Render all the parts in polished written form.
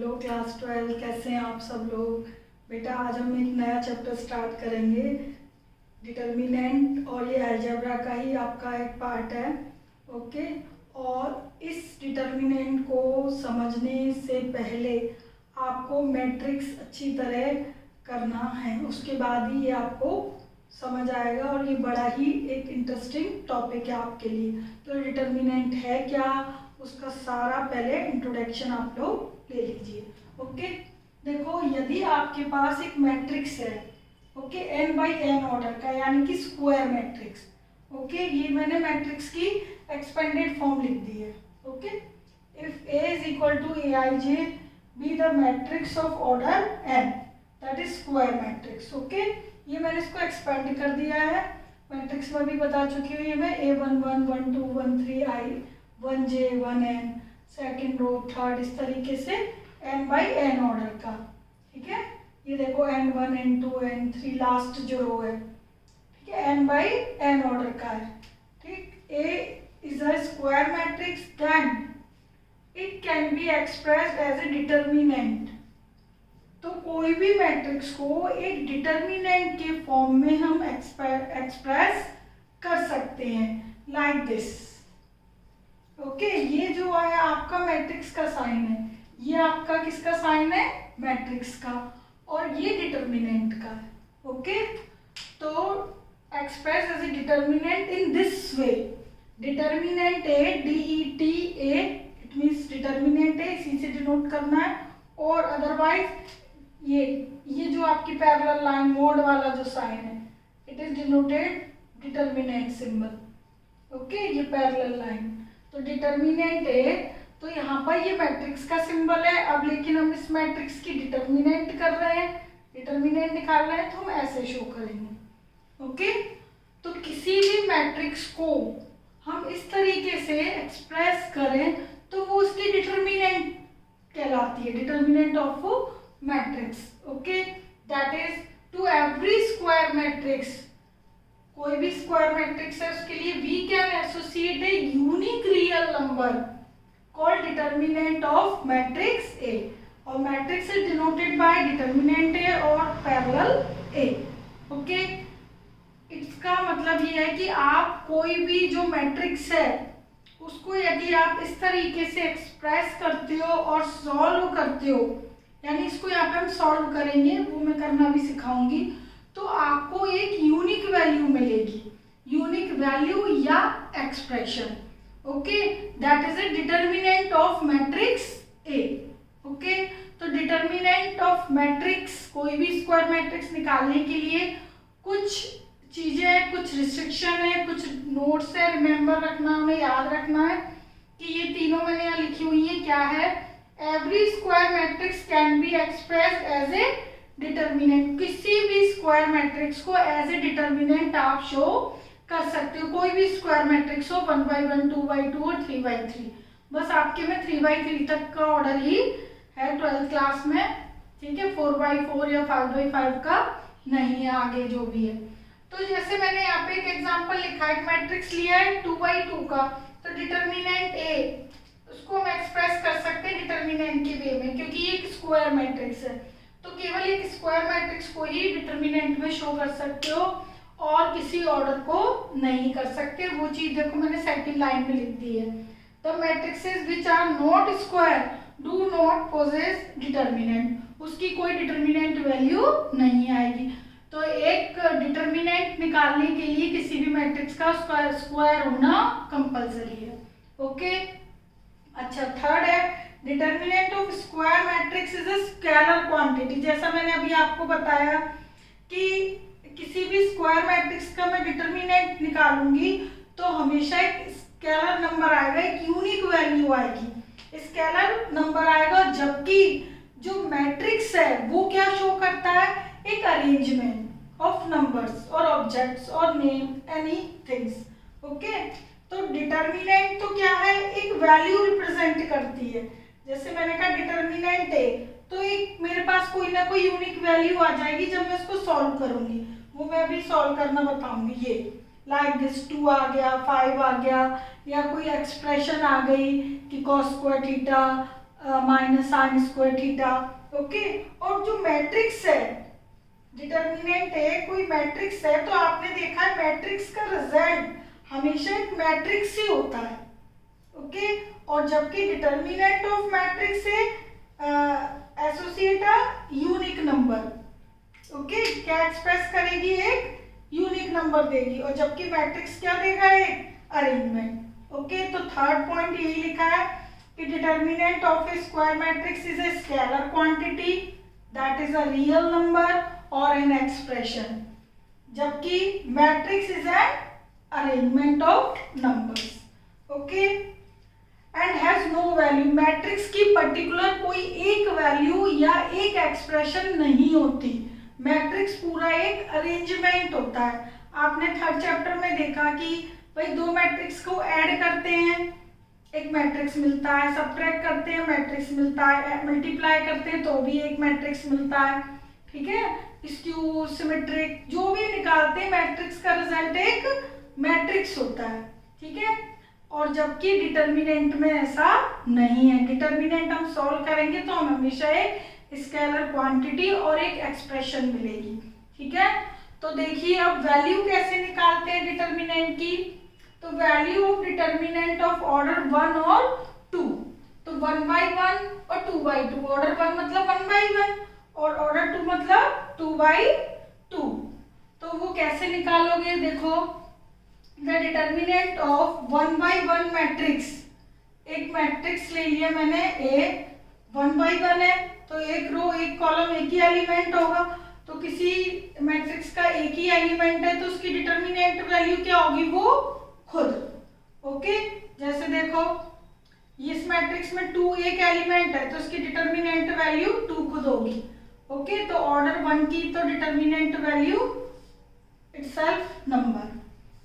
Hello class 12, कैसे हैं आप सब लोग। बेटा आज हम एक नया चैप्टर स्टार्ट करेंगे डिटर्मिनेंट, और ये अलजेब्रा का ही आपका एक पार्ट है। ओके, और इस डिटर्मिनेंट को समझने से पहले आपको मैट्रिक्स अच्छी तरह करना है, उसके बाद ही ये आपको समझ आएगा और ये बड़ा ही एक इंटरेस्टिंग टॉपिक है आपके लिए। तो डिटर्मिनेंट है क्या, उसका सारा पहले इंट्रोडक्शन आप लोग ले लीजिए। ओके, देखो यदि आपके पास एक मैट्रिक्स है, okay, n by n order का, यानी कि स्क्वायर मैट्रिक्स। ओके, ये मैंने मैट्रिक्स की एक्सपेंडेड फॉर्म लिख दी है। Okay, if A is equal to Aij be the matrix of order n, that is square matrix. Okay, ये मैंने इसको एक्सपेंड कर दिया है, मैट्रिक्स में भी बता चुकी हूँ ये मैं, A11 12 13 I 1j 1n, second row third, इस तरीके से n बाई n ऑर्डर का। ठीक है, ये देखो n1 n2 n3 लास्ट जो रो है, ठीक है, n बाई n ऑर्डर का है। ठीक, A is a square matrix, then it can be expressed as a determinant. तो कोई भी मैट्रिक्स को एक डिटर्मिनेंट के फॉर्म में हम एक्सप्रेस कर सकते हैं, लाइक दिस। ओके, ये जो है आपका मैट्रिक्स का साइन है, ये आपका किसका साइन है, मैट्रिक्स का, और ये डिटर्मिनेंट का है। ओके, तो express as a determinant in this way, determinant A DET A, it means determinant A, इसी से डिनोट करना है। और अदरवाइज ये जो आपकी पैरेलल लाइन मोड वाला जो साइन है, it is denoted determinant symbol. Okay, ये पैरेलल लाइन, तो डिटर्मिनेंट है, तो यहाँ पर ये मैट्रिक्स का सिंबल है। अब लेकिन हम इस मैट्रिक्स की डिटर्मिनेंट कर रहे हैं, डिटर्मिनेंट निकाल रहे हैं, तो हम ऐसे शो करेंगे। ओके, तो किसी भी मैट्रिक्स को हम इस तरीके से एक्सप्रेस करें तो वो उसकी डिटर्मिनेंट कहलाती है, determinant of matrix. Okay, that is to every square matrix, कोई भी स्क्वायर मैट्रिक्स है उसके लिए we can associate a unique real number called determinant of matrix A, और matrix is denoted by determinant A और parallel ए। Okay, इसका मतलब ये है कि आप कोई भी जो मैट्रिक्स है उसको यदि आप इस तरीके से एक्सप्रेस करते हो और सॉल्व करते हो, यानी इसको यहाँ पे हम सॉल्व करेंगे, वो मैं करना भी सिखाऊंगी, तो आपको एक यूनिक वैल्यू मिलेगी, यूनिक वैल्यू या expression. Okay, that is a determinant of matrix A. Okay, तो डिटर्मिनेंट ऑफ मैट्रिक्स, कोई भी स्क्वायर मैट्रिक्स निकालने के लिए कुछ चीजें हैं, कुछ रिस्ट्रिक्शन है, कुछ नोट्स है, रिमेंबर रखना, हमें याद रखना है कि ये तीनों मैंने यहाँ लिखी हुई है। क्या है, every square matrix can be expressed as a determinant, किसी भी स्क्वायर मैट्रिक्स को एज ए डिटर्मिनेंट आप शो कर सकते हो। कोई भी स्क्वायर मैट्रिक्स हो, 1/1 2/2 और 3/3, बस आपके में 3/3 तक का ऑर्डर ही है 12th क्लास में। ठीक है, 4/4 या 5/5 का नहीं है आगे जो भी है। तो जैसे मैंने यहाँ पे एक एग्जांपल लिखा है, एक मैट्रिक्स लिया है 2/2 का, तो डिटर्मिनेंट ए उसको हम एक्सप्रेस कर सकते हैं डिटर्मिनेंट के वे में, क्योंकि ये एक स्क्वायर मैट्रिक्स है, तो केवल एक स्क्वायर मैट्रिक्स को ही डिटर्मिनेंट में शो कर सकते हो और किसी ऑर्डर को नहीं कर सकते। वो चीज देखो मैंने सेकंड लाइन में लिख दी है, the matrices which are not square do not possess determinant, उसकी कोई डिटर्मिनेंट वैल्यू नहीं आएगी। तो एक डिटर्मिनेंट निकालने के लिए किसी भी मैट्रिक्स का स्क्वायर होना कंपलसरी है। ओके, अच्छा, थर्ड है determinant of square matrix is a scalar quantity. जैसा मैंने अभी आपको बताया कि किसी भी स्क्वायर मैट्रिक्स का मैं डिटर्मिनेंट निकालूंगी तो हमेशा एक स्केलर नंबर आएगा, एक यूनिक वैल्यू आएगी, स्केलर नंबर आएगा, जबकि जो मैट्रिक्स है वो क्या शो करता है, एक अरेंजमेंट ऑफ नंबर्स और ऑब्जेक्ट्स और नेम एनी थिंग्स। ओके, तो डिटर्मिनेंट तो क्या है, एक वैल्यू रिप्रेजेंट करती है। जैसे मैंने कहा डिटर्मिनेंट है, तो एक मेरे पास कोई ना कोई यूनिक वैल्यू आ जाएगी जब मैं इसको सॉल्व करूंगी, वो मैं अभी सॉल्व करना बताऊंगी। ये लाइक दिस 2 आ गया, 5 आ गया, या कोई एक्सप्रेशन आ गई कि cos square theta minus sine square theta. Okay, और जो मैट्रिक्स है, डिटर्मिनेंट है, कोई मैट्रिक्स है, तो आपने देखा है मैट्रिक्स का रिजल्ट हमेशा एक मैट्रिक्स ही होता है। ओके, और जबकि डिटर्मिनेंट ऑफ मैट्रिक्स है associate a unique number. Okay, क्या एक्सप्रेस करेगी, एक यूनिक नंबर देगी, और जबकि मैट्रिक्स क्या देगा, एक अरेंजमेंट। ओके, तो थर्ड पॉइंट यही लिखा है कि determinant of a square matrix is a scalar quantity that is a real number or an expression, जबकि matrix is an arrangement of numbers. Okay, and has no value, matrix की particular कोई एक value या एक expression नहीं होती, matrix पूरा एक अरेंजमेंट होता है। आपने थर्ड चैप्टर में देखा कि भाई दो मैट्रिक्स को ऐड करते हैं, एक मैट्रिक्स मिलता है, सब्ट्रैक्ट करते हैं मैट्रिक्स मिलता है, मल्टीप्लाई करते हैं तो भी एक मैट्रिक्स मिलता है। ठीक है, स्क्यू सिमेट्रिक जो भी निकालते हैं मैट्रिक्स का रिजल्ट एक मैट्रिक्स होता है। ठीक है, और जबकि डिटर्मिनेंट में ऐसा नहीं है, डिटर्मिनेंट हम सॉल्व करेंगे तो हम हमेशा एक स्केलर क्वांटिटी और एक एक्सप्रेशन मिलेगी। ठीक है, तो देखिए अब वैल्यू कैसे निकालते हैं डिटर्मिनेंट की। तो value of determinant of order 1 और 2, तो 1/1 और 2/2, ऑर्डर 1 मतलब 1/1 और ऑर्डर 2 मतलब 2/2। तो वो कैसे निकालोगे, देखो द डिटर्मिनेंट ऑफ 1/1 मैट्रिक्स, एक मैट्रिक्स ले लिया मैंने ए, 1/1 है तो एक रो एक कॉलम एक ही एलिमेंट होगा, तो किसी मैट्रिक्स का एक ही एलिमेंट है तो उसकी डिटर्मिनेंट वैल्यू क्या होगी, वो खुद। ओके, जैसे देखो इस मैट्रिक्स में 2 एक एलिमेंट है तो उसकी डिटर्मिनेंट वैल्यू 2 खुद होगी। ओके, तो ऑर्डर 1 की तो determinant value itself number.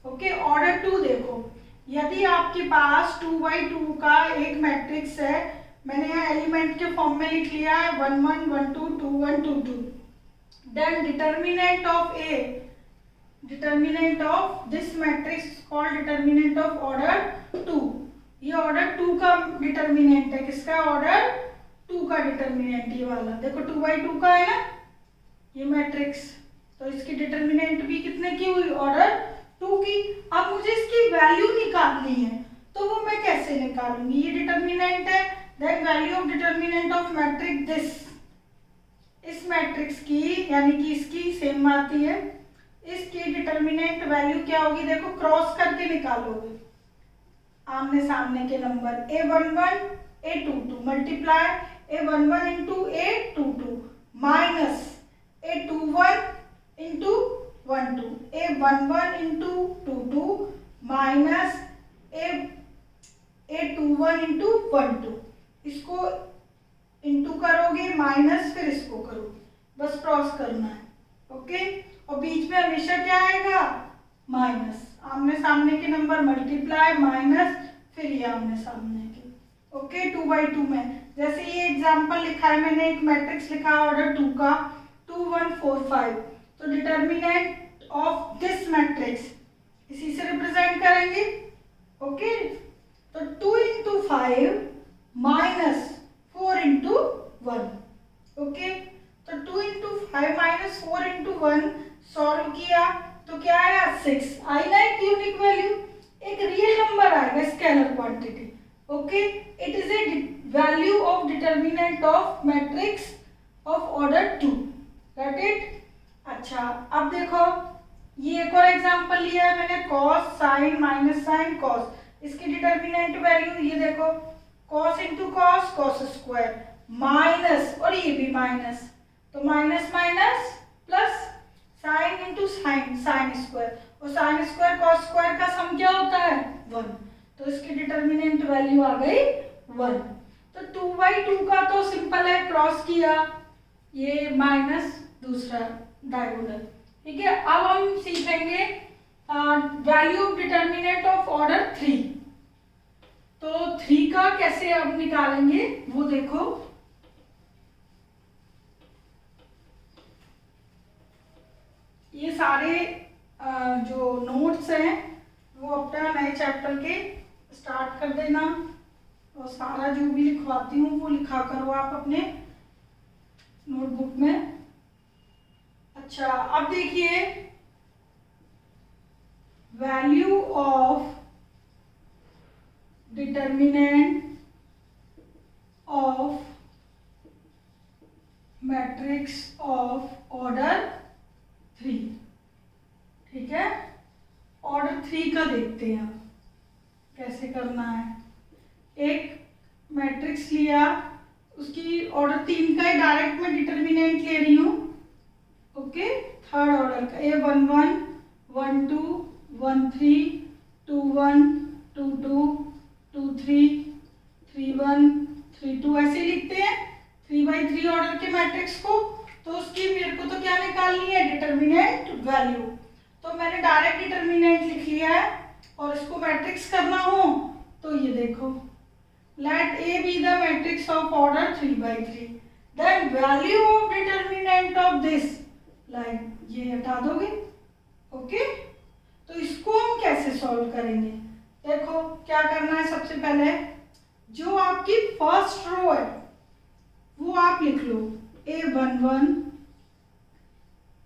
Okay, order 2 देखो, यदि आपके पास 2/2 का एक मैट्रिक्स है, मैंने यहाँ एलिमेंट के फॉर्म में लिख लिया है 1 1 1 2 2 1 2 2, then determinant of A, determinant of this matrix called determinant of order 2। ये ऑर्डर 2 का डिटर्मिनेंट है, किसका, ऑर्डर 2 का डिटर्मिनेंट, ये वाला देखो 2/2 का है ना ये मैट्रिक्स, तो इसकी डिटर्मिनेंट भी कितने की हुई, ऑर्डर 2 की। अब मुझे इसकी वैल्यू निकालनी है, तो वो मैं कैसे निकालूंगी, ये डिटर्मिनेंट है, then value of determinant of matrix this, इस मैट्रिक्स की यानी कि इसकी सेम आती है, इसकी डिटर्मिनेंट वैल्यू क्या होगी, देखो क्रॉस करके निकालोगे आमने सामने के number, A11 A22 multiply A11 into A22 minus A21 into 12, A11 into 22 minus A21 into 12, इसको इंटू करोगे माइनस फिर इसको करोगे, बस क्रॉस करना है। ओके, और बीच में हमेशा क्या आएगा, माइनस, आमने सामने के नंबर मल्टीप्लाई माइनस फिर ये आमने सामने के। ओके, 2/2 में जैसे ये एग्जांपल लिखा है मैंने, एक मैट्रिक्स लिखा है ऑर्डर 2 का 2 1 4 5, तो डिटर्मिनेंट ऑफ दिस मैट्रिक्स इसी से रिप्रेजेंट करेंगे। ओके, तो 2 इंटू 5 माइनस 4 इंटू 1। ओके, तो 2 इंटू 5 माइनस 4 इंटू 1 सॉल्व किया तो क्या आया, 6 आई ना, एक यूनिक वैल्यू, एक रियल नंबर आएगा, scalar quantity. Okay, it is a value of determinant of matrix of order 2, got it. अच्छा, अब देखो ये एक और एग्जांपल लिया है मैंने, cos sine minus sine cos, इसकी डिटर्मिनेंट वैल्यू ये देखो, cos into cos cos square minus, और ये भी माइनस, तो minus minus plus, sine into sine sine square, और साइन स्क्वायर कॉस स्क्वायर का सम क्या होता है, 1, तो इसकी डिटर्मिनेंट वैल्यू आ गई 1। तो 2/2 का तो सिंपल है, क्रॉस किया, ये माइनस दूसरा डायगोनल। ठीक है, अब हम सीखेंगे value of determinant of order 3। तो 3 का कैसे अब निकालेंगे वो देखो, ये सारे जो नोट्स हैं वो अपना नए चैप्टर के स्टार्ट कर देना। और सारा जो भी लिखवाती हूँ वो लिखा करो आप अपने नोटबुक में। अच्छा, अब देखिए, value of determinant of matrix of order 3। ठीक है, ऑर्डर 3 का देखते हैं कैसे करना है। एक मैट्रिक्स लिया, उसकी ऑर्डर 3 का ही डायरेक्ट मैं डिटर्मिनेंट ले रही हूँ। ओके, थर्ड ऑर्डर का A11, 12, 13, 21, 22, 23, 31, 32 ऐसे लिखते हैं 3/3 ऑर्डर के मैट्रिक्स को। तो उसकी मेरे को तो क्या निकालनी है, डिटर्मिनेंट वैल्यू। तो मैंने डायरेक्ट डिटर्मिनेंट लिख लिया है और इसको मैट्रिक्स करना हो तो ये देखो, let A be the matrix of order 3/3, then value of determinant of this, like ये हटा दोगे। ओके, तो इसको हम कैसे सॉल्व करेंगे, देखो क्या करना है। सबसे पहले जो आपकी फर्स्ट रो है वो आप लिख लो, A11,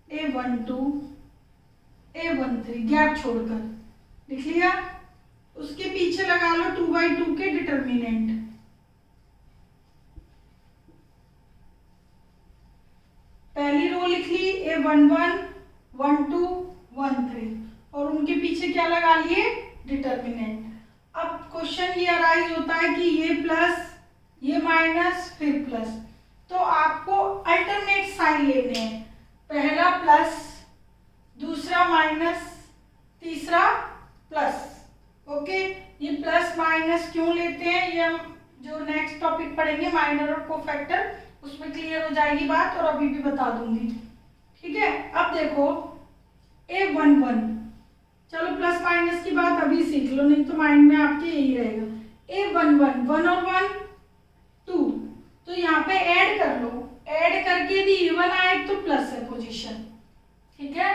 A12, A13, गैप छोड़कर लिख लिया। उसके पीछे लगा लो 2/2 के डिटर्मिनेंट। पहली रो लिख ली A11, 12, 13 और उनके पीछे क्या लगा लिए, डिटर्मिनेंट। अब क्वेश्चन ये अराइज होता है कि ये प्लस, ये माइनस, फिर प्लस, तो आपको अल्टरनेट साइन लेने हैं। पहला प्लस, दूसरा माइनस, तीसरा प्लस। ओके, ये प्लस माइनस क्यों लेते हैं ये हम जो नेक्स्ट टॉपिक पढ़ेंगे माइनर और कोफैक्टर, उसमें क्लियर हो जाएगी बात, और अभी भी बता दूंगी। ठीक है, अब देखो A11, चलो प्लस माइनस की बात अभी सीख लो, नहीं तो माइंड में आपके यही रहेगा। A11, 1 और 1 2, तो यहाँ पे ऐड कर लो, ऐड करके यदि इवन आए तो प्लस है पोजीशन। ठीक है,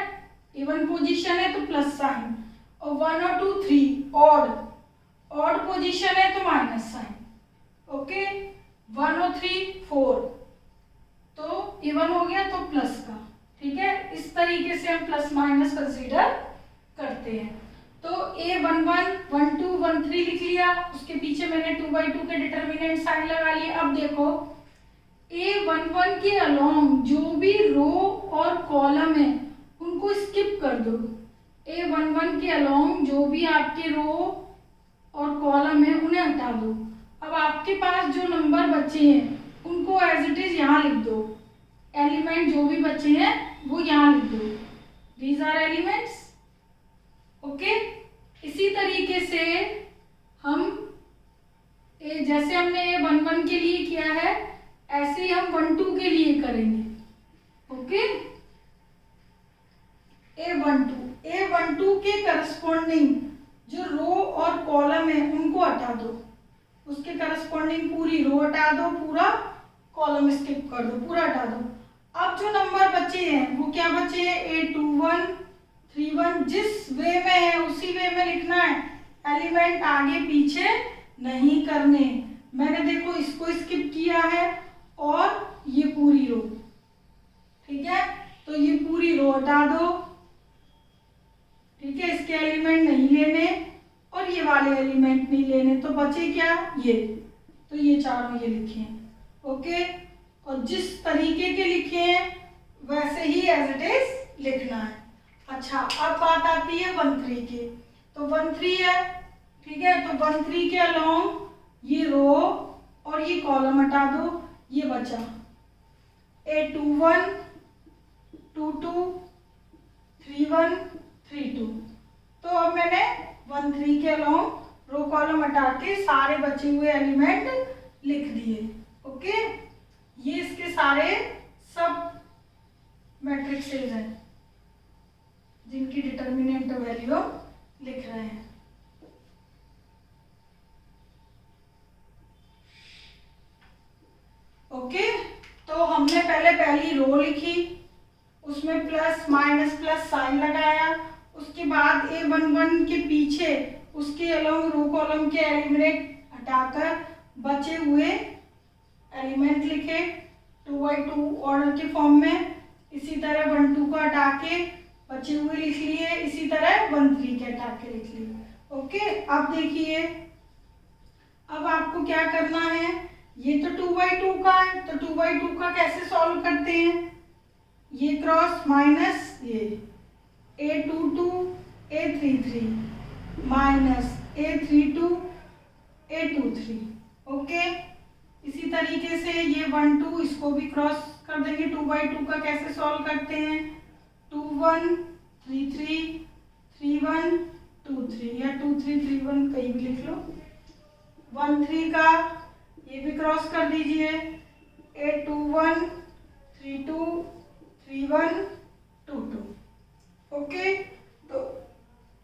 इवन पोजीशन है तो प्लस साइन, और 1 और 2 3 ऑड, ऑड पोजीशन है तो माइनस साइन। ओके, 1 और 3 4, तो इवन हो गया तो प्लस का। ठीक है, इस तरीके से हम प्लस माइनस कंसीडर करते हैं। तो A11, 12, 13 लिख लिया, उसके पीछे मैंने 2/2 के डिटर्मिनेंट साइन लगा लिए। अब देखो A11 के अलोंग जो भी रो और कॉलम है उनको स्किप कर दो। A11 के अलोंग जो भी आपके रो और कॉलम है उन्हें हटा दो। अब आपके पास जो नंबर बचे हैं उनको एज इट इज यहाँ लिख दो, एलिमेंट जो भी बचे हैं वो यहाँ लिख दो, दीज आर एलिमेंट्स। ओके, इसी तरीके से हम जैसे हमने A11 के लिए किया है ऐसे ही हम 12 के लिए करेंगे। ओके, A12 के करस्पॉन्डिंग जो रो और कॉलम है उनको हटा दो, उसके करस्पॉन्डिंग पूरी रो हटा दो, पूरा कॉलम स्किप कर दो, पूरा हटा दो। अब जो नंबर बचे हैं वो क्या बचे हैं, A21, 31, जिस वे में है उसी वे में लिखना है, एलिमेंट आगे पीछे नहीं करने। मैंने देखो इसको स्किप किया है और ये पूरी रो। ठीक है, तो ये पूरी रो हटा दो। ठीक है, इसके एलिमेंट नहीं लेने और ये वाले एलिमेंट नहीं लेने, तो बचे क्या, ये, तो ये चारों ये लिखे हैं। ओके, और जिस तरीके के लिखे हैं वैसे ही एज इट इज लिखना है। अच्छा, अब बात आती है 13 की, तो 13 है। ठीक है, तो 13 के अलोंग ये रो और ये कॉलम हटा दो, ये बचा A21, 22, 31, 32। तो अब मैंने 13 के अलोंग रो कॉलम हटा के सारे बचे हुए एलिमेंट लिख दिए। ओके, ये इसके सारे सब मैट्रिक्सेस हैं जिनकी डिटर्मिनेंट वैल्यू लिख रहे हैं। ओके, तो हमने पहले पहली रो लिखी, उसमें प्लस माइनस प्लस साइन लगाया, उसके बाद A11 के पीछे उसके अलोंग रो कॉलम के एलिमेंट हटाकर बचे हुए एलिमेंट लिखे 2x2 ऑर्डर के फॉर्म में। इसी तरह 1 2 को हटा के बचे हुए लिख लिए, इसी तरह 1 3 के हटा के लिख लिए। ओके, अब देखिए, अब आपको क्या करना है, ये तो 2x2 का है, तो 2x2 का कैसे सॉल्व करते हैं, ये क्रॉस माइनस ये a22 a33 minus a32 a23। Okay, इसी तरीके से ये 1 2 इसको भी क्रॉस कर देंगे। 2x2 का कैसे सॉल्व करते हैं, 2 1 3 3 3 1 2 3 या 2 3 3 1 कहीं भी लिख लो। 1 3 का ये भी क्रॉस कर दीजिए, a21 3 2 3 1 2 2। ओके,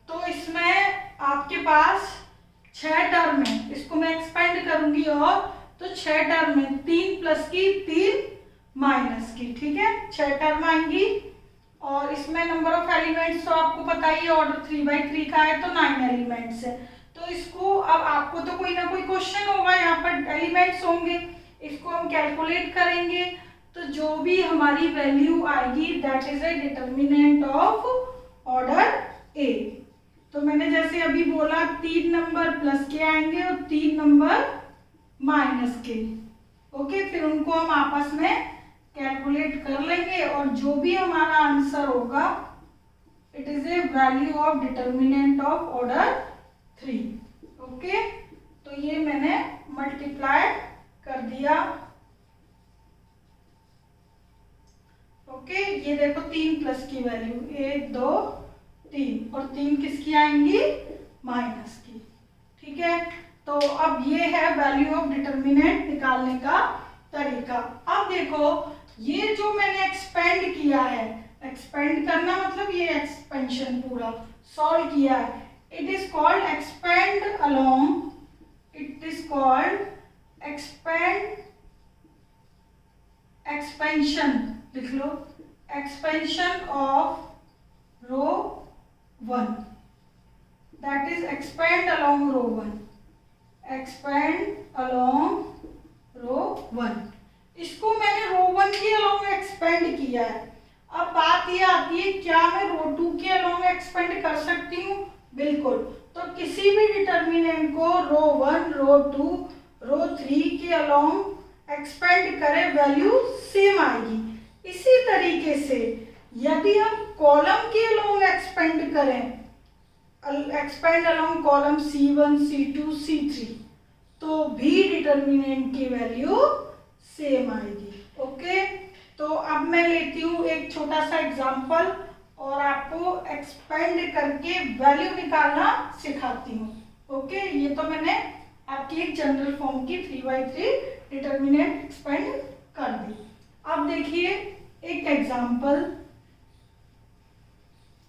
तो इसमें आपके पास 6 टर्म है, इसको मैं एक्सपेंड करूंगी और तो 6 टर्म है, 3 प्लस की 3 माइनस की, ठीक है, 6 टर्म आएंगी। और इसमें नंबर ऑफ एलिमेंट्स तो आपको पता ही है, ऑर्डर 3x3 का है तो 9 एलिमेंट्स है। तो इसको अब आपको तो कोई ना कोई क्वेश्चन होगा, यहाँ पर एलिमेंट्स होंगे, इसको हम कैलकुलेट करेंगे। तो जो भी हमारी वैल्यू आएगी that is a determinant of order A. तो मैंने जैसे अभी बोला 3 नंबर प्लस के आएंगे और 3 नंबर माइनस के। ओके, फिर उनको हम आपस में कैलकुलेट कर लेंगे और जो भी हमारा आंसर होगा it is a value of determinant of order 3। Okay, तो ये मैंने मल्टीप्लाई कर दिया। ओके, ये देखो 3 प्लस की वैल्यू 1 2 3 और 3 किसकी आएंगी, माइनस की, ठीक है। तो अब ये है वैल्यू ऑफ डिटर्मिनेंट निकालने का तरीका। अब देखो, ये जो मैंने एक्सपेंड किया है, एक्सपेंड करना मतलब ये एक्सपेंशन पूरा सॉल्व किया है, it is called expand along, it is called expansion, लिख लो, expansion of row 1, that is expand along row 1, expand along row 1। इसको मैंने रो 1 के अलोंग एक्सपेंड किया है। अब बात ये आती है, क्या मैं रो 2 के अलोंग एक्सपेंड कर सकती हूँ, बिल्कुल। तो किसी भी डिटर्मिनेंट को रो 1 रो 2 रो 3 के अलोंग एक्सपेंड करें, वैल्यू सेम आएगी। इसी तरीके से यदि हम कॉलम के अलोंग एक्सपेंड करें, expand along column C1 C2 C3, तो भी डिटर्मिनेंट की वैल्यू सेम आएगी। ओके, तो अब मैं लेती हूँ एक छोटा सा एग्जांपल और आपको एक्सपेंड करके वैल्यू निकालना सिखाती हूँ। ओके, ये तो मैंने आपकी एक जनरल फॉर्म की 3x3 डिटर्मिनेंट एक्सपेंड कर दी। अब देखिए एक एग्जांपल,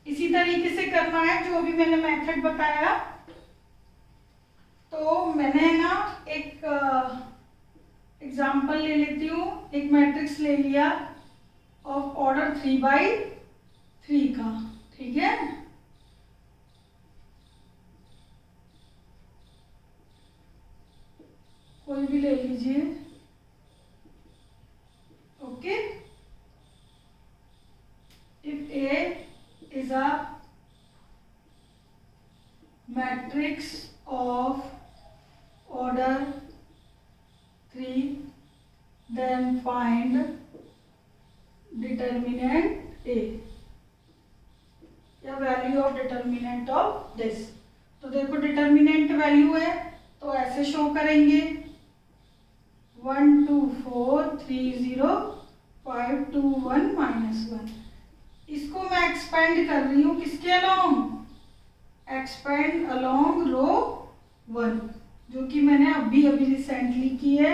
इसी तरीके से करना है जो भी मैंने मेथड बताया। तो मैंने ना एक एग्जांपल ले लेती हूँ, एक मैट्रिक्स ले लिया ऑफ ऑर्डर 3x3 का, ठीक है। कोई भी ले लीजिए। Okay, if A is a matrix of order 3, then find determinant A या value of determinant of this। तो देखो डिटर्मिनेंट वैल्यू है तो ऐसे शो करेंगे 1 2 4 3 0 5 2 1 -1। इसको मैं एक्सपेंड कर रही हूँ किसके अलोंग, एक्सपेंड अलोंग रो 1, जो कि मैंने अभी अभी रिसेंटली की है।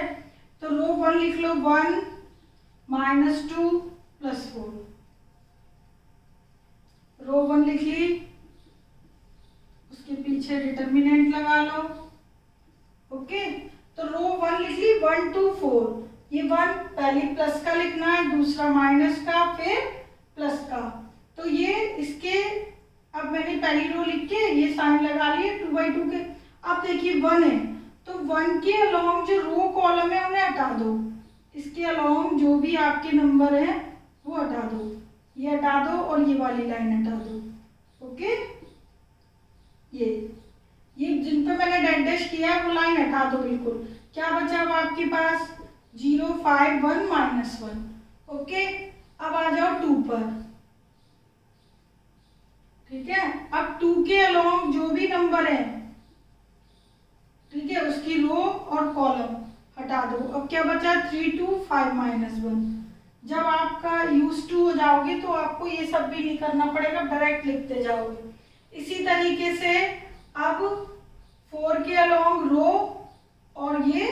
तो रो 1 लिख लो, 1 -2 +4, रो 1 लिख ली, उसके पीछे डिटर्मिनेंट लगा लो। ओके, तो रो 1 लिख ली 1 2 4, ये 1 पहले प्लस का लिखना है, दूसरा माइनस का, फिर प्लस का। तो ये इसके, अब मैंने पहली रो लिख के ये साइन लगा लिए 2x2 के। अब देखिए 1 है तो 1 के अलोंग जो रो कॉलम है उन्हें हटा दो, इसके अलोंग जो भी आपके नंबर हैं वो हटा दो, ये हटा दो और ये वाली लाइन हटा दो। ओके, ये जिन पे मैंने डेट डैश किया है वो लाइन हटा दो बिल्कुल। क्या बचा अब आपके पास 0 5 1 -1। ओके, अब आ जाओ 2 पर। ठीक है, अब 2 के अलोंग जो भी नंबर है, ठीक है, उसकी रो और कॉलम हटा दो। अब क्या बचा 3 2 5 -1। जब आपका यूज टू हो जाओगे तो आपको ये सब भी नहीं करना पड़ेगा, डायरेक्ट लिखते जाओगे। इसी तरीके से अब 4 के अलोंग रो और ये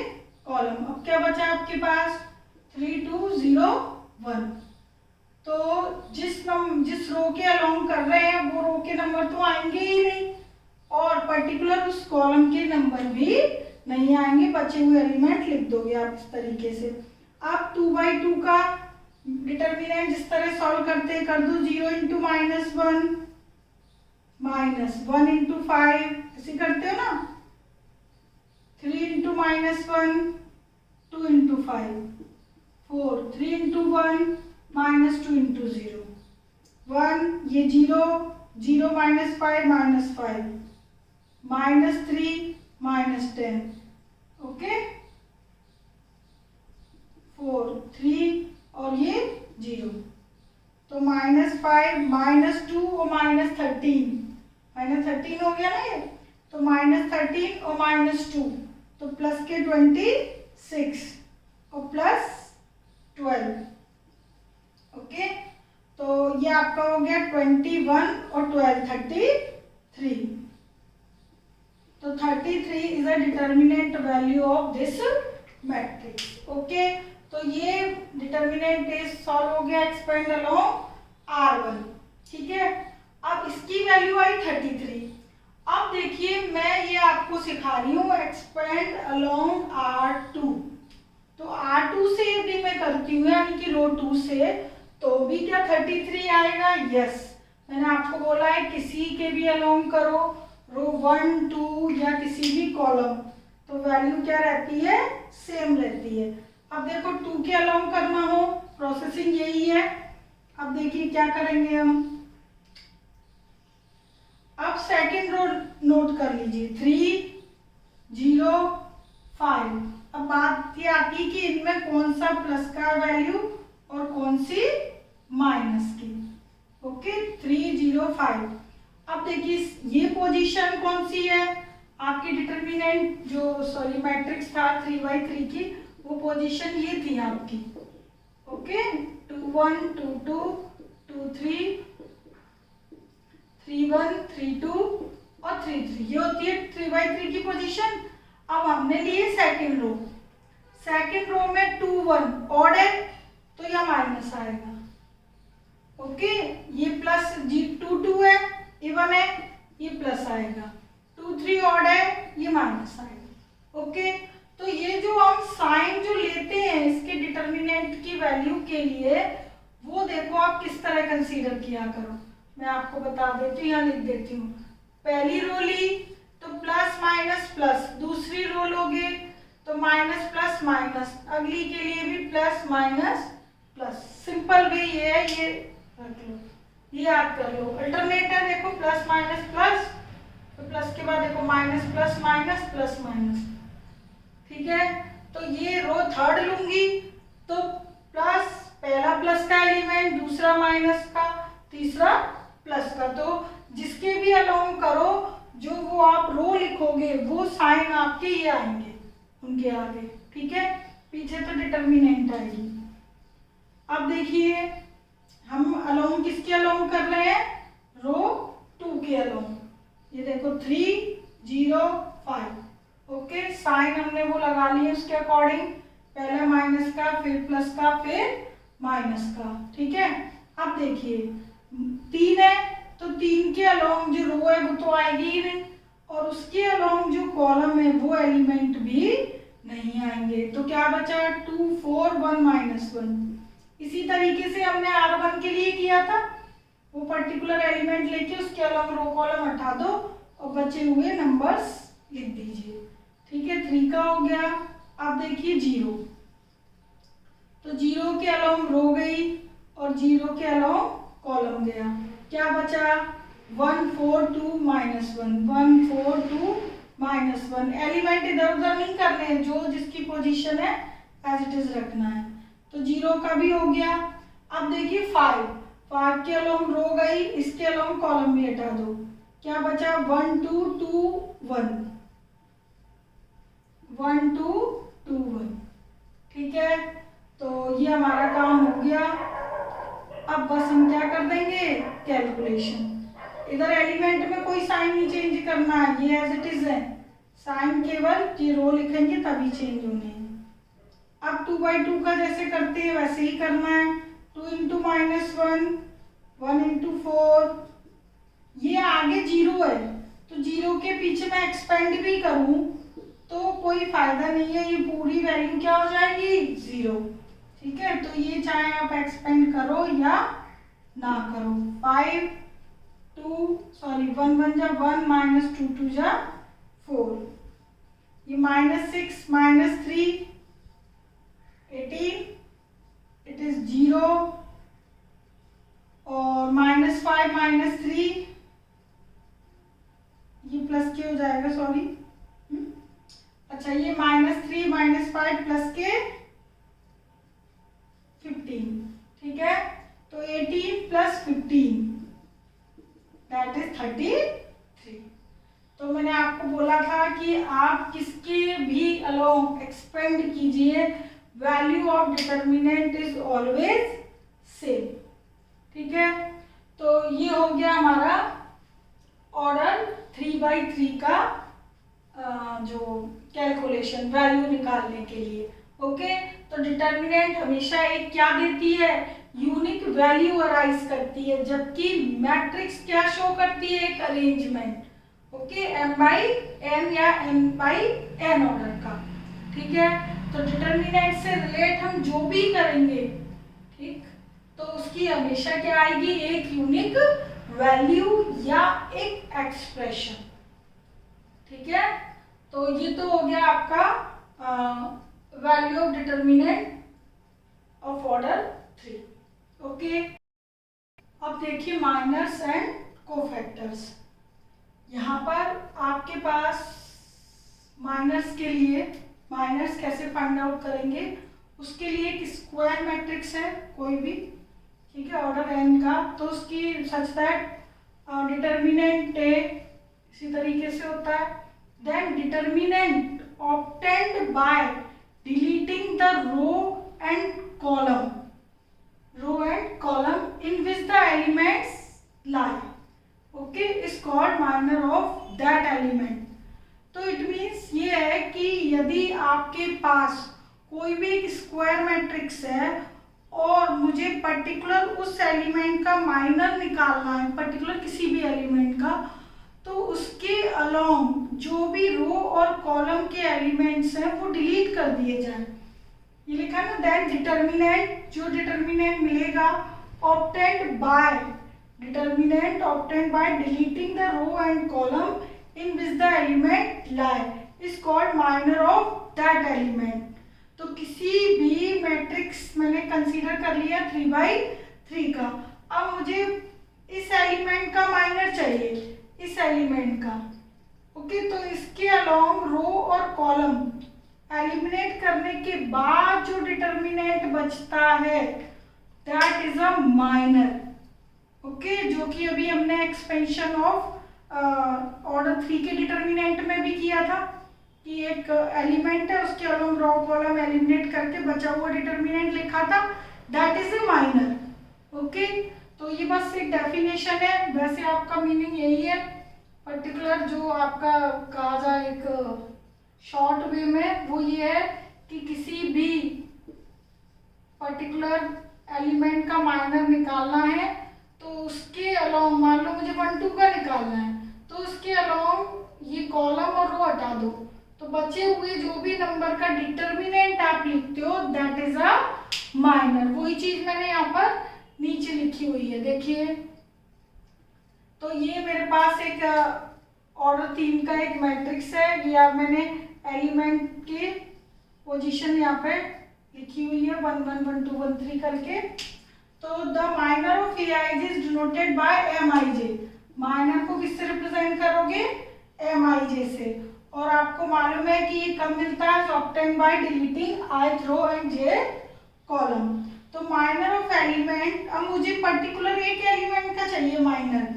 कॉलम। अब क्या बचा आपके पास 3 2 0 1। तो जिस रो के अलोंग कर रहे हैं वो रो के नंबर तो आएंगे ही नहीं, और पर्टिकुलर उस कॉलम के नंबर भी नहीं आएंगे, बचे हुए एलिमेंट लिख दोगे आप इस तरीके से। आप 2/2 का डिटर्मिनेंट जिस तरह सॉल्व करते हैं कर दो, 0 × -1 -1 × 5, ऐसे करते हो ना, 3 × -1 2 × 5 4, 3 × 1 -2 × 0 1, ये 0 0 -5 -5 -3 -10। ओके, 4 3 और ये 0, तो -5 -2 और -13 हो गया ना ये, तो -13 और -2 तो प्लस के 26 और प्लस 12। ओके, तो ये आपका हो गया 21 और 12 33। तो 33 is a determinant value of this matrix. Okay, तो ये डिटर्मिनेंट इज सॉल्व हो गया, एक्सपेंड अलोंग R1। ठीक है, अब इसकी वैल्यू आई 33। अब देखिए मैं ये आपको सिखा रही हूँ एक्सपेंड अलोंग R2। तो R2 से यदि मैं करती हूँ यानी कि रो 2 से, तो भी क्या 33 आएगा? यस, मैंने आपको बोला है किसी के भी अलोंग करो, रो 1 2 या किसी भी कॉलम, तो वैल्यू क्या रहती है? सेम रहती है। अब देखो 2 के अलोंग करना हो, प्रोसेसिंग यही है। अब देखिए क्या करेंगे हम, अब सेकंड रो नोट कर लीजिए 3 0 5। अब बात ये आती है कि इनमें कौन सा प्लस का वैल्यू और कौन सी माइनस की। ओके, 3 0 5। अब देखिए ये पोजीशन कौन सी है आपकी डिटर्मिनेंट जो मैट्रिक्स था 3/3 की, वो पोजीशन ये थी आपकी। ओके, 2 1 2 2 2 3 3 1 3 2 और 3 3, ये होती है 3/3 की पोजीशन। अब हमने लिए सेकंड रो, सेकंड रो में 2 1 ऑड है तो यह माइनस आएगा। ओके, ये प्लस 2 2 है, इवन है, ये प्लस आएगा, 2 3 ऑड है, ये माइनस आएगा। ओके, तो ये जो हम साइन जो लेते हैं इसके डिटर्मिनेंट की वैल्यू के लिए, वो देखो आप किस तरह कंसीडर किया करो। मैं आपको बता देती हूँ, यहाँ लिख देती हूँ। पहली रो ली तो प्लस माइनस प्लस, दूसरी रो लोगे तो माइनस प्लस माइनस, अगली के लिए भी plus minus plus. Simple way ये है, ये रख लो, ये याद कर लो। अल्टरनेटर देखो प्लस माइनस प्लस, तो प्लस के बाद देखो minus plus minus plus minus. ठीक है, तो ये रो थर्ड लूंगी तो प्लस, पहला प्लस का एलिमेंट, दूसरा माइनस का, तीसरा प्लस का। तो जिसके भी अलोंग करो, जो वो आप रो लिखोगे वो साइन आपके ये आएंगे उनके आगे। ठीक है, पीछे तो डिटर्मिनेंट आएगी। अब देखिए हम अलोंग किसके अलोंग कर रहे हैं? रो 2 के अलोंग। ये देखो 3 0 5। ओके, साइन हमने वो लगा लिए उसके अकॉर्डिंग, पहले माइनस का, फिर प्लस का, फिर माइनस का। ठीक है, अब देखिए 3 है तो 3 के अलोंग जो रो है वो तो आएगी ही नहीं, और उसके अलोंग जो कॉलम है वो एलिमेंट भी नहीं आएंगे। तो क्या बचा? 2 4 1 -1। इसी तरीके से हमने R1 के लिए किया था, वो पर्टिकुलर एलिमेंट लेके उसके अलोंग रो कॉलम हटा दो और बचे हुए नंबर्स लिख दीजिए। ठीक है, 3 का हो गया। अब देखिए 0, तो 0 के अलोंग रो गई और 0 के अलोंग कॉलम गया। क्या बचा? 1 4 2 -1, 1 4 2 -1। एलिमेंट इधर उधर नहीं करने हैं, जो जिसकी पोजीशन है एज इट इज रखना है। तो 0 का भी हो गया। अब देखिए 5 के अलोंग रो गई, इसके अलोंग कॉलम भी हटा दो। क्या बचा? 1 2 2 1, 1 2 2 1। ठीक है, तो ये हमारा काम हो गया। अब बस हम क्या कर देंगे? कैलकुलेशन। इधर एलिमेंट में कोई साइन नहीं चेंज करना है, ये एज इट इज है। साइन केवल ये रो लिखेंगे तभी चेंज होने हैं। अब 2/2 का जैसे करते हैं वैसे ही करना है। 2 × -1, 1 × 4। ये आगे 0 है, तो 0 के पीछे मैं एक्सपेंड भी करूं तो कोई फायदा नहीं है, ये पूरी वैल्यू क्या हो जाएगी? 0। ठीक है, तो ये चाहे आप एक्सपेंड करो या ना करो। 1 1 जा 1 -2 2 जा 4। ये -6 -3 18, इट इज 0। और -5 -3, ये प्लस के हो जाएगा, सॉरी। अच्छा, ये -3 -5 प्लस के 15। ठीक है, तो 18 + 15 दैट इज 33। तो मैंने आपको बोला था कि आप किसके भी अलोंग एक्सपेंड कीजिए, value of determinant is always same. ठीक है, तो ये हो गया हमारा ऑर्डर 3/3 का जो कैलकुलेशन वैल्यू निकालने के लिए। ओके, तो डिटर्मिनेंट हमेशा एक क्या देती है? यूनिक वैल्यू अराइज करती है, जबकि मैट्रिक्स क्या शो करती है? एक अरेंजमेंट। ओके, m/n या n/n ऑर्डर का। ठीक है, तो डिटर्मिनेंट से रिलेट हम जो भी करेंगे, ठीक, तो उसकी हमेशा क्या आएगी? एक यूनिक वैल्यू या एक एक्सप्रेशन। ठीक है, तो ये तो हो गया आपका value of determinant of order 3। Okay, अब देखिए माइनर्स एंड कोफैक्टर्स। यहाँ पर आपके पास माइनर्स के लिए माइनर्स कैसे फाइंड आउट करेंगे, उसके लिए एक स्क्वायर मैट्रिक्स है कोई भी, ठीक है, ऑर्डर n का, तो उसकी सच दैट डिटर्मिनेंट इसी तरीके से होता है। Then determinant obtained by deleting the row and column in which the elements lie, okay, is called minor of that element। तो इट मीन्स ये है कि यदि आपके पास कोई भी एक स्क्वायर मैट्रिक्स है और मुझे पर्टिकुलर उस एलिमेंट का माइनर निकालना है, पर्टिकुलर किसी भी एलिमेंट का, तो उसके अलोंग जो भी रो और कॉलम के एलिमेंट्स हैं वो डिलीट कर दिए जाएं। ये लिखा ना, देन डिटर्मिनेंट, जो डिटर्मिनेंट मिलेगा obtained by deleting the row and column in which the element lie is called minor of that element। तो किसी भी मैट्रिक्स मैंने कंसीडर कर लिया 3/3 का। अब मुझे इस एलिमेंट का माइनर चाहिए, इस एलिमेंट का। ओके, तो इसके अलोंग रो और कॉलम एलिमिनेट करने के बाद जो डिटर्मिनेंट बचता है that is a minor. Okay, जो कि अभी हमने एक्सपेंशन ऑफ ऑर्डर 3 के डिटर्मिनेंट में भी किया था कि एक एलिमेंट है, उसके अलोंग रो कॉलम एलिमिनेट करके बचा हुआ डिटर्मिनेंट लिखा था, that is A minor. Okay, तो ये बस एक डेफिनेशन है, वैसे आपका मीनिंग यही है। पर्टिकुलर जो आपका कहा जाए एक शॉर्ट वे में वो ये है कि किसी भी पर्टिकुलर एलिमेंट का माइनर निकालना है तो उसके अलोंग, मान लो मुझे 1 2 का निकालना है, तो उसके अलोंग ये कॉलम और रो हटा दो, तो बचे हुए जो भी नंबर का डिटर्मिनेंट आप लिखते हो दैट इज अ माइनर। वही चीज मैंने यहाँ पर नीचे लिखी हुई है, देखिए। तो ये मेरे पास एक ऑर्डर 3 का एक मैट्रिक्स है, ये आप मैंने एलिमेंट के पोजीशन यहाँ पे लिखी हुई है 1 1 1 2 1 3 करके। तो the minor of AIJ is denoted by MIJ. Minor को किससे रिप्रेजेंट करोगे? एमआईजे से। और आपको मालूम है कि ये कब मिलता है? Obtain by deleting ith row and jth column. तो माइनर ऑफ एलिमेंट, अब मुझे पर्टिकुलर एक एलिमेंट का चाहिए माइनर।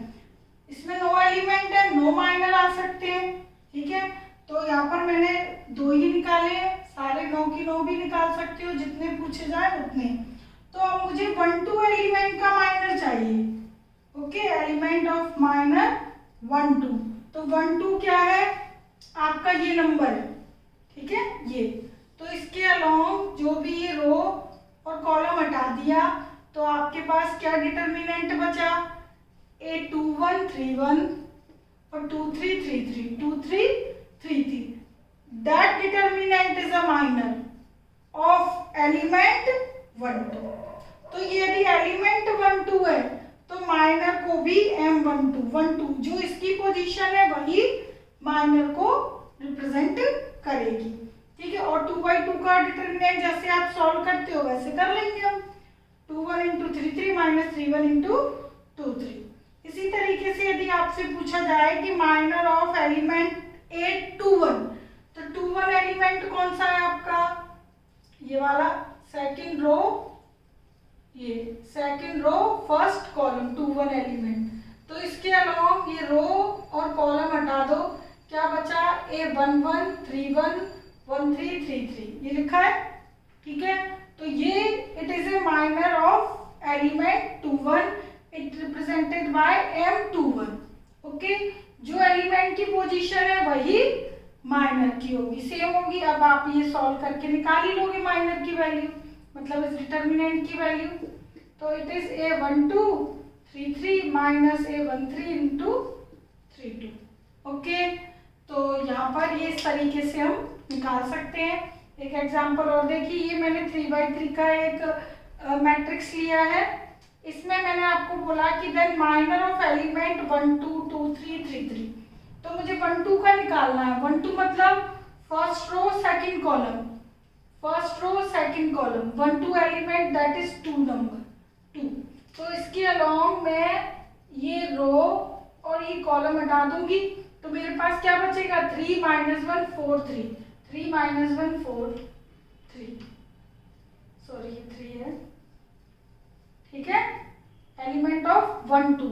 इसमें 9 एलिमेंट है, 9 माइनर आ सकते हैं, ठीक है। तो यहाँ पर मैंने 2 ही निकाले हैं, सारे 9 की 9 भी निकाल सकते हो, जितने पूछे जाए उतने। तो अब मुझे 1 2 एलिमेंट का माइनर चाहिए। Okay, element of minor 1 2। तो 1 2 क्या है? आपका ये नंबर है, ठीक है, ये। तो इसके अलोंग जो भी ये रो और कॉलम हटा दिया तो आपके पास क्या डिटर्मिनेंट बचा? 8 2 1 3 1 और 2 3 3 3 2 3 3 3। That determinant is a minor of element 1 2। तो यदि एलिमेंट 1 2 है तो माइनर को भी M12 1 2 जो इसकी पोजीशन है वही माइनर को रिप्रेजेंट करेगी, ठीक है। और 2/2 का डिटर्मिनेंट जैसे आप सॉल्व करते हो वैसे कर लेंगे हम। 2 1 × 3 3 - 3 1 × 2 3। इसी तरीके से यदि आपसे पूछा जाए कि माइनर ऑफ एलिमेंट 8 2 1, तो 2 1 एलिमेंट कौन सा है आपका? ये वाला सेकंड रो, ये second row first column 2 1 element. तो इसके अलोंग ये रो और कॉलम हटा दो, क्या बचा? A 1 1 3 1 1 3 3 3, ये लिखा है, ठीक है। तो ये it is a minor of element 2 1, it represented by M21। Okay, जो एलिमेंट की पोजीशन है वही माइनर की होगी, सेम होगी। अब आप ये सॉल्व करके निकाल ही लोगे माइनर की वैल्यू, मतलब इस डिटर्मिनेंट की वैल्यू। तो it is A 1 2 3 3 - A 1 3 × 3 2। Okay, तो यहाँ पर ये इस तरीके से हम निकाल सकते हैं। एक एग्जांपल और देखिए, ये मैंने 3/3 का एक मैट्रिक्स लिया है। इसमें मैंने आपको बोला कि देन माइनर ऑफ एलिमेंट 1 2 2 3 3 3। तो मुझे 1 2 का निकालना है। 1 2 मतलब first row second column, first row second column 1 2 element that is 2 number 2। तो इसके अलोंग मैं ये रो और ये कॉलम हटा दूंगी तो मेरे पास क्या बचेगा? 3 - 1 4 3 3 - 1 4 3, सॉरी ये 3 है, ठीक है। एलिमेंट ऑफ 1 2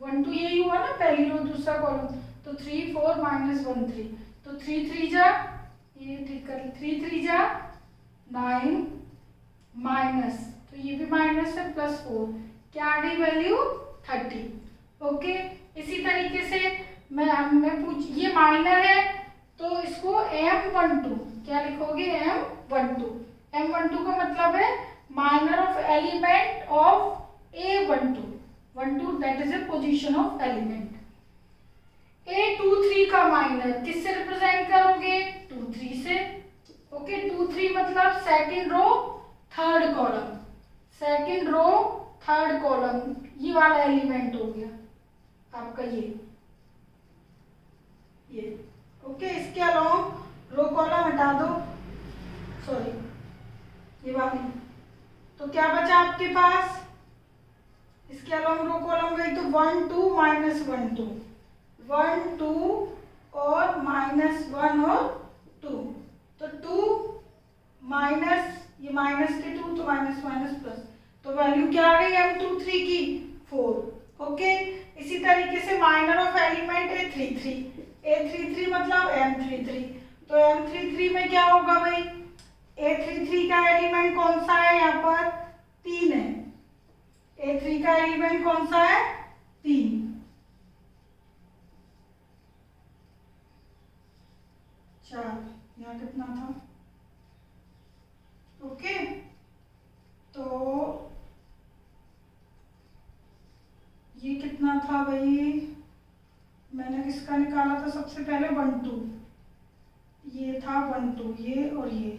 1 2 यही हुआ ना, पहली रो दूसरा कॉलम। तो 3 4 - 1 3, तो 3 3 जा, ये ठीक कर, 3 3 जा 9 माइनस, तो ये भी माइनस है, +4, क्या आ गई वैल्यू? 30। ओके, इसी तरीके से मैं पूछ, ये माइनर है तो इसको M12 क्या लिखोगे? M12। M12 का मतलब है minor of element of A12 1 2, that is A position of element. A23 का माइनर किससे रिप्रेजेंट करोगे? 2 3 से। ओके, 2 3 मतलब second row third column, second row third column, ये वाला एलिमेंट हो गया आपका ये। ओके, इसके अलावा रो कॉलम हटा दो, सॉरी ये वाली। तो क्या बचा आपके पास? इसके अलावा रो कॉलम गई तो 1 2 - 1 2 1 2 और -1 और 2। तो 2 माइनस, ये माइनस के 2 तो माइनस माइनस प्लस, तो वैल्यू क्या आ गई M23 की? 4। ओके, इसी तरीके से माइनर ऑफ एलिमेंट A33 मतलब M33। तो M33 में क्या होगा भाई? A33 का एलिमेंट कौन सा है? यहाँ पर 3 है। A3 का एलिमेंट कौन सा है? 3। यहाँ कितना था? ओके, तो ये कितना था भाई? मैंने किसका निकाला था सबसे पहले? 1 2, ये था 1 2, ये और ये,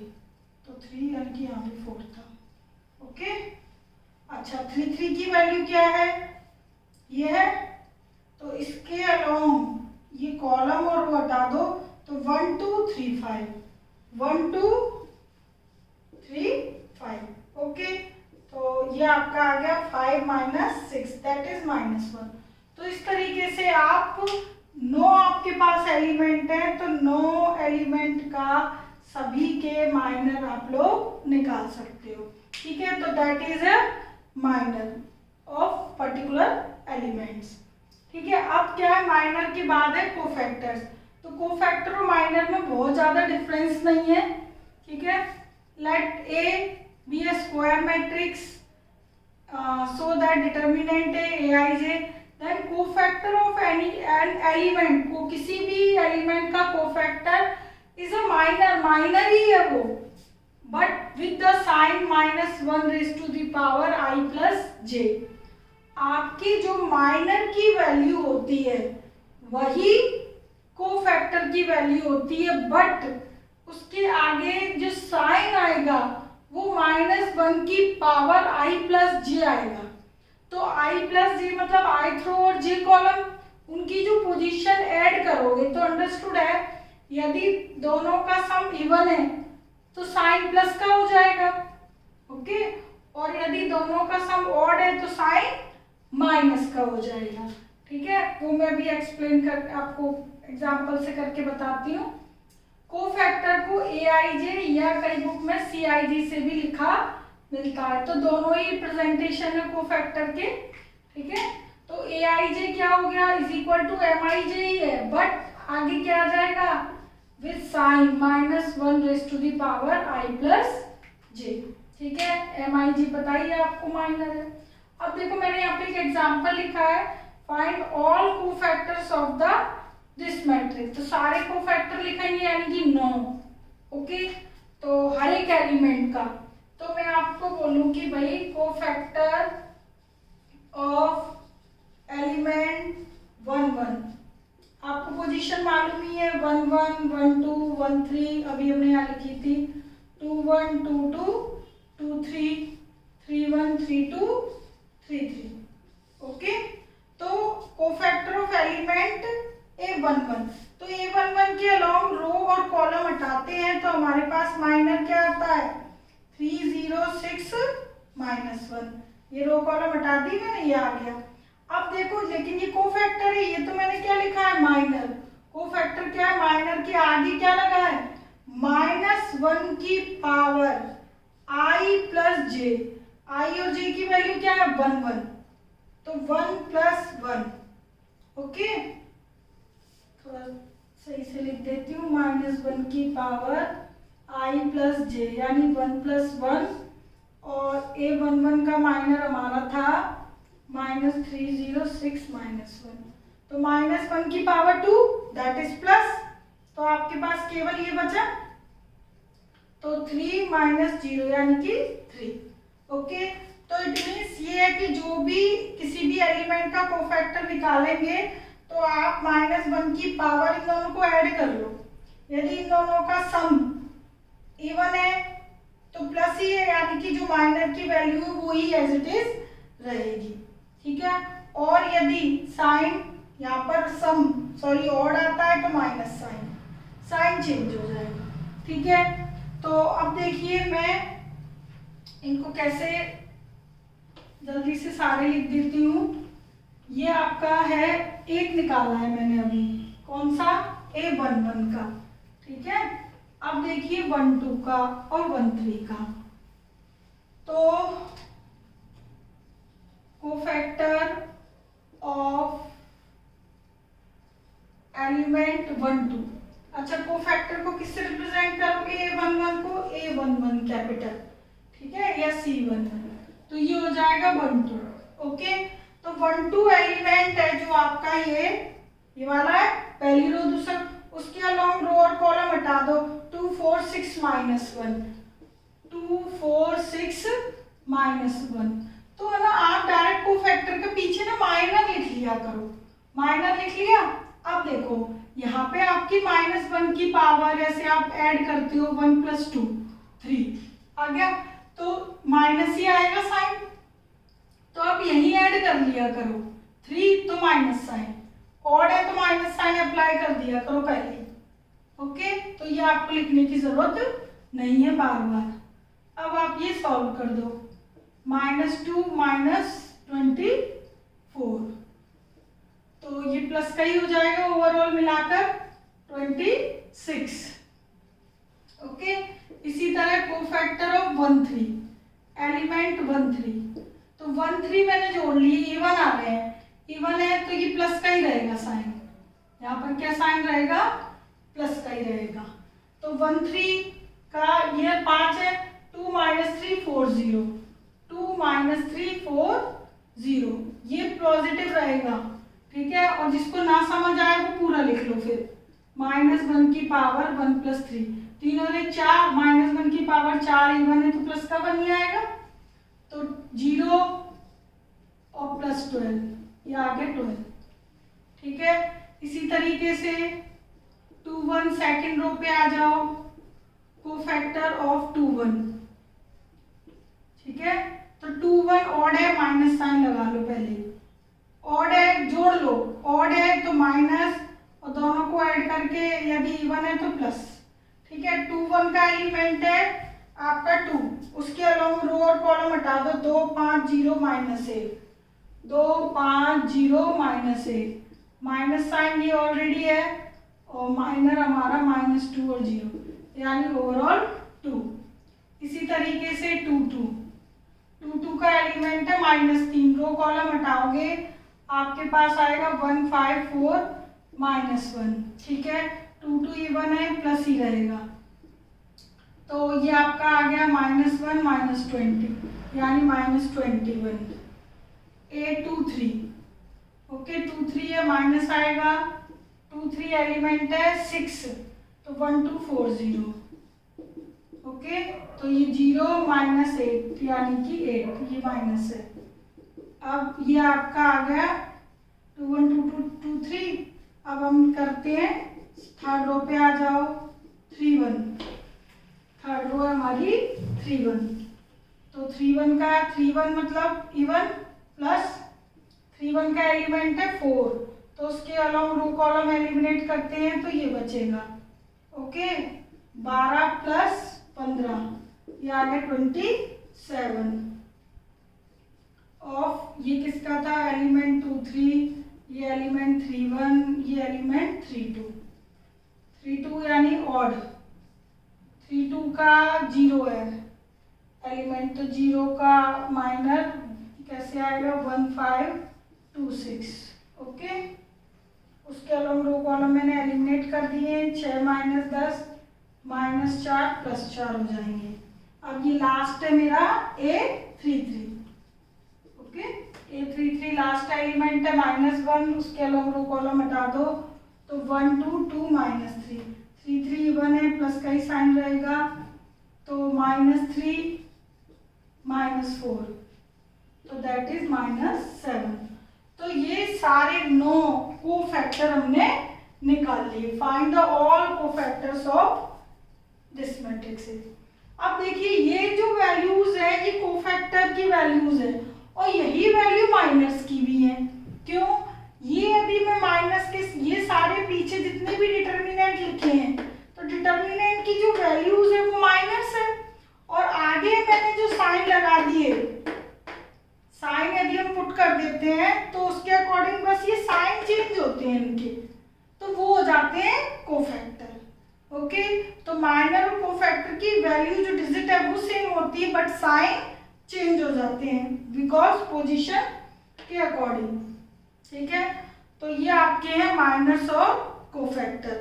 तो 3 यानी कि यहाँ पे 4 था। ओके, अच्छा 3 3 की वैल्यू क्या है? ये है। तो इसके अलोंग ये कॉलम और रो हटा दो तो 1 2 3 5, 1 2 3 5। ओके, तो ये आपका आ गया 5 - 6 दैट इज -1। तो इस तरीके से आप 9 आपके पास एलिमेंट है, तो 9 एलिमेंट का सभी के माइनर आप लोग निकाल सकते हो। ठीक है, तो that is a minor of particular elements. ठीक है, अब क्या है, माइनर के बाद है कोफैक्टर्स। तो कोफैक्टर और माइनर में बहुत ज्यादा डिफरेंस नहीं है। ठीक है, let A be a square matrix so that determinant है aij, then cofactor of any an element को, किसी भी एलिमेंट का cofactor is a minor, minor ही है वो, but with the sign -1 i plus j. आपकी जो माइनर की वैल्यू होती है वही कोफैक्टर की वैल्यू होती है, बट उसके आगे जो साइन आएगा वो -1 की पावर आई प्लस जे आएगा। तो आई प्लस जे मतलब आई थ्रो और जे कॉलम, उनकी जो पोजीशन ऐड करोगे तो अंडरस्टूड है, यदि दोनों का सम इवन है तो साइन प्लस का हो जाएगा। ओके, और यदि दोनों का सम ऑड है तो साइन माइनस का हो जाएगा। ठीक है, वो मैं भी एक्सप्लेन कर आपको एग्जांपल से करके बताती हूँ। कोफैक्टर को एआईजे या कई बुक में सीआईजी से भी लिखा मिलता है, तो दोनों ही प्रेजेंटेशन है कोफैक्टर के। ठीक है, तो एआईजे क्या हो गया, इज इक्वल टू एमआईजे ही है, बट आगे क्या आ जाएगा, विद साइन -1 आई प्लस जे। ठीक है, एमआईजी बताइए आपको माइनर है। अब देखो मैंने यहाँ पे एक एग्जांपल लिखा है, find all cofactors of the this matrix. तो सारे कोफैक्टर लिखेंगे यानी कि 9। ओके, तो हर एक एलिमेंट का, तो मैं आपको बोलूं कि भाई कोफैक्टर ऑफ एलिमेंट 1 1, आपको पोजीशन मालूम ही है, 1 1 1 2 1 3, अभी हमने यहाँ लिखी थी 2 1 2 2 2 3 3 1 3 2 3 3। ओके, तो कोफैक्टर ऑफ एलिमेंट A11, तो A11 के अलोंग रो और कॉलम हटाते हैं तो हमारे पास माइनर क्या आता है, 3 0 6 -1। ये रो कॉलम हटा दी मैंने, ये आ गया। अब देखो, लेकिन ये कोफैक्टर है, ये तो मैंने क्या लिखा है, माइनर। कोफैक्टर क्या है, माइनर के आगे क्या लगा है, -1 की पावर आई प्लस जे। आई और जे की वैल्यू क्या है, 1 1, तो 1 + 1। ओके, थोड़ा सही से लिख देती हूँ, -1 की पावर आई प्लस जे यानी 1 + 1, और A11 का माइनर हमारा था -306 -1, तो -1 की पावर 2 दैट इज प्लस, तो आपके पास केवल ये बचा, तो 3 - 0 यानी कि 3। ओके, तो इट मीन्स ये है कि जो भी किसी भी एलिमेंट का कोफैक्टर निकालेंगे तो आप -1 की पावर इन दोनों को ऐड कर लो। यदि इन दोनों का सम इवन है तो प्लस ही है, यानी कि जो माइनर की वैल्यू है वो ही एज इट इज रहेगी। ठीक है, और यदि साइन यहाँ पर ऑड आता है तो माइनस साइन चेंज हो जाएगा। ठीक है, तो अब देखिए मैं इनको कैसे जल्दी से सारे लिख देती हूँ। ये आपका है, एक निकाला है मैंने अभी, कौन सा, A11 का। ठीक है, अब देखिए 1 2 का और 1 3 का। तो कोफैक्टर ऑफ एलिमेंट 1 2, अच्छा कोफैक्टर को किससे रिप्रेजेंट करोगे, A11 को A11 कैपिटल, ठीक है, या C11, तो ये हो जाएगा 1 2। ओके, तो 1 2 एलिमेंट है जो आपका ये वाला है, पहली रो दूसरा, उसके अलोंग रो और कॉलम हटा दो, 2 4 6 -1, 2 4 6 -1। तो है ना, आप डायरेक्ट कोफैक्टर के पीछे ना माइनर लिख लिया करो, माइनर लिख लिया। अब देखो यहाँ पे आपकी -1 की पावर ऐसे आप ऐड करते हो, 1 + 2 3 आ गया, तो माइनस ही आएगा साइन, तो आप यही ऐड कर लिया करो, 3 तो माइनस साइन, ऑड है तो माइनस साइन अप्लाई कर दिया करो पहले। ओके, तो ये आपको लिखने की जरूरत नहीं है बार बार। अब आप ये सॉल्व कर दो, -2 -24, तो ये प्लस का ही हो जाएगा, ओवरऑल मिलाकर 26। ओके, इसी तरह कोफैक्टर ऑफ 1 3, एलिमेंट 1 3, तो 1 3 मैंने जोड़ लिए, इवन आ गए हैं, इवन है तो ये प्लस का ही रहेगा साइन, यहाँ पर क्या साइन रहेगा, प्लस का ही रहेगा। तो 1 3 का ये 5 है, 2 -3 4 0, 2 -3 4 0, ये पॉजिटिव रहेगा, ठीक है। और जिसको ना समझ आए वो पूरा लिख लो फिर, -1 की पावर 1 + 3, 3 और 1 4, -1 की पावर 4 इवन है तो प्लस का 1 ही आएगा, तो 0 और +12, ये आ गया 12, ठीक है। इसी तरीके से 2 1 सेकेंड रो पे आ जाओ, कोफैक्टर ऑफ 2 1, ठीक है। तो 2 1 ऑड है, माइनस साइन लगा लो पहले, ऑड है जोड़ लो, ऑड है तो माइनस, और दोनों को ऐड करके यदि इवन है तो प्लस, ठीक है। 2 1 का एलिमेंट है आपका 2, उसके अलावा रो और कॉलम हटा दो, 2 5 0 -1, 2 5 0 -1, माइनस साइन ये ऑलरेडी है, और माइनर हमारा -2 और 0, यानी ओवरऑल 2। इसी तरीके से 2 2 का एलिमेंट है -3, रो कॉलम हटाओगे आपके पास आएगा 1 5 4 -1, ठीक है। 2 2 इवन है, प्लस ही रहेगा, तो ये आपका आ गया -1 -20, यानी -21। 8 2 3, ओके, 2 3 है, माइनस आएगा, 2 3 एलिमेंट है 6, तो 1 2 4 0, ओके। तो ये 0 -8, यानी कि 8, ये माइनस है। अब ये आपका आ गया 2 1 2 2 2 3। अब हम करते हैं थर्ड रो पे आ जाओ, 3 1, थर्ड रो हमारी 3 1, तो 3 1 का 3 1 मतलब इवन, प्लस 3 1 का एलिमेंट है 4, तो उसके अलावा रो कॉलम एलिमिनेट करते हैं तो ये बचेगा, ओके। 12 + 15, ये आ गया 27 ऑफ, ये किसका था, एलिमेंट 2 3, ये एलिमेंट 3 1, ये एलिमेंट 3 2, 3 2 यानी ऑड, 3 2 का 0 है एलिमेंट, तो 0 का माइनर कैसे आएगा, 1 5 2 6, ओके। उसके अलावा रो कॉलम मैंने एलिमिनेट कर दिए, 6 -10 -4 +4 हो जाएंगे। अब ये लास्ट है मेरा A33, okay, A33 last element है -1, उसके अलावा रो कॉलम हटा दो, तो 1 2 2 -3, 3 3 1 है, प्लस का ही साइन रहेगा, तो -3 -4, तो दैट इज -7। तो ये सारे 9 कोफैक्टर हमने निकाल लिए। Find the all cofactors of this matrix. अब देखिए ये जो वैल्यूज है ये कोफैक्टर की वैल्यूज है, और यही वैल्यू माइनस की भी है। क्यों? ये यदि मैं माइनस के ये सारे पीछे जितने भी डिटर्मिनेंट लिखे हैं, तो डिटर्मिनेंट की जो वैल्यूज है वो माइनस है, और आगे मैंने जो साइन लगा दिए, साइन यदि हम पुट कर देते हैं तो उसके अकॉर्डिंग बस ये साइन चेंज होते हैं इनके, तो वो हो जाते हैं कोफैक्टर। ओके, तो माइनर और कोफैक्टर की वैल्यू जो डिजिट है वो सेम होती है, बट साइन चेंज हो जाते हैं बिकॉज पोजीशन के अकॉर्डिंग। ठीक है, तो ये आपके हैं माइनर्स और कोफैक्टर।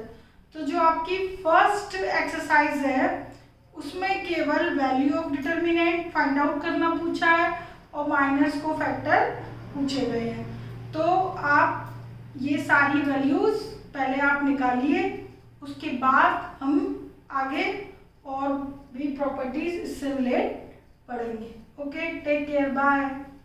तो जो आपकी फर्स्ट एक्सरसाइज है उसमें केवल value of determinant find out करना पूछा है और माइनर्स कोफैक्टर पूछे गए हैं। तो आप ये सारी वैल्यूज पहले आप निकालिए, उसके बाद हम आगे और भी प्रॉपर्टीज इससे रिलेट पढ़ेंगे। Okay, take care, bye.